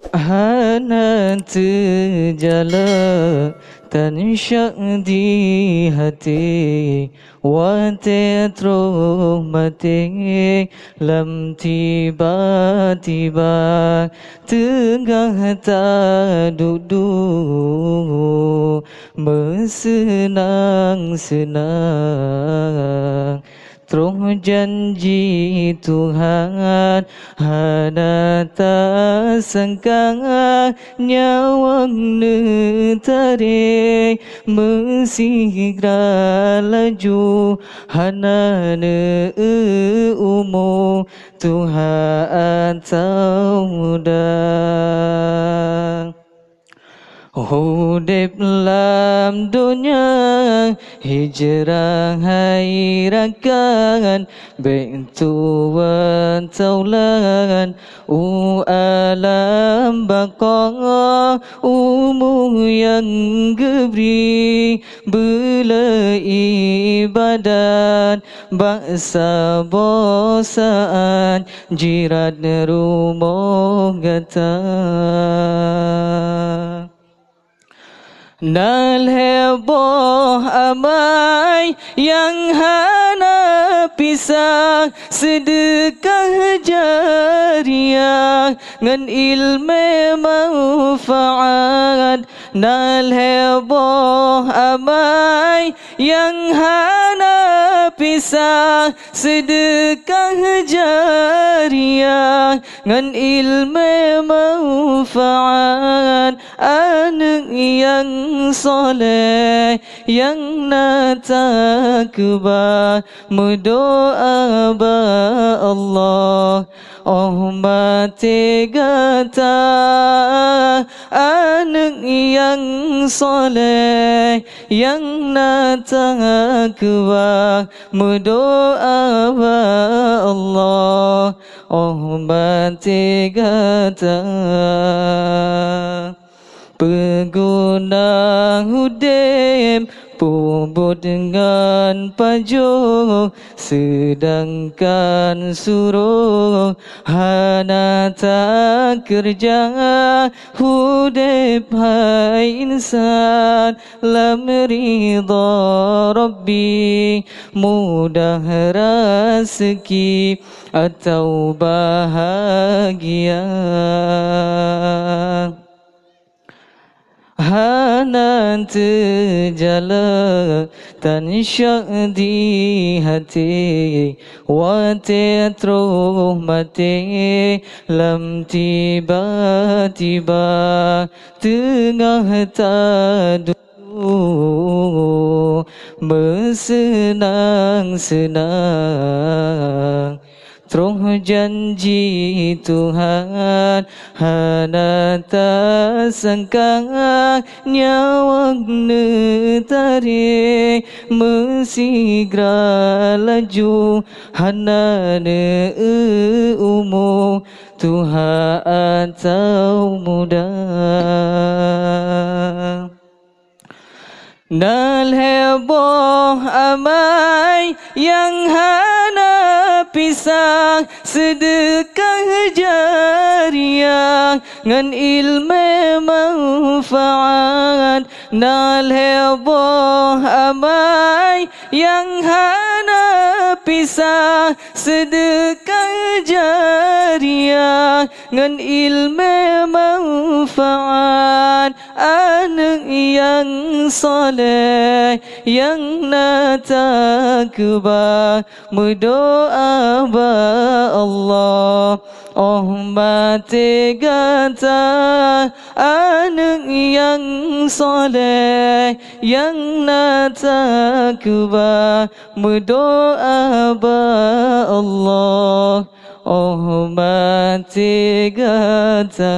Hana terjala tansyak di hati Wate terus mati lam tiba-tiba tengah tak duduk bersenang-senang Terus janji Tuhan hana tak sangka nyawang tarik Mesihgra laju hana umur Tuhan tahu mudah Hudib lam dunia hijrah hairakan Bentuan taulan alam baqa umum yang gebri Bela ibadat baksa bosaan jirat rumah gata Nal heboh amai yang hana pisah sedekah jariah ngan ilmu manfaat Nal heboh amai yang hana pisah sedekah jariah ngan ilmu manfaat anak yang soleh yang natakba berdoa ba Allah mati gata anak yang soleh yang natakba berdoa ba Allah mati gata Pengguna hudem pubut dengan pajo sedangkan suruh hana tak kerja hudep hai insan lam ridha Rabbi mudah rezeki atau bahagia Hana terjala tansyak di hati Wate terus mati lam tiba-tiba tengah tak duduk bersenang-senang Terus janji Tuhan hana tak sangka nyawang tarik Mesihgra laju hana umur Tuhan tahu mudah Nal heboh amai yang hana pisah sedekah jariah ngan ilmu manfaat Nal heboh amai yang hana pisah sedekah jariah ngan ilmu manfaat anak yang soleh yang natakba berdoa ba Allah mati gata anak yang soleh yang natakba berdoa ba Allah mati gata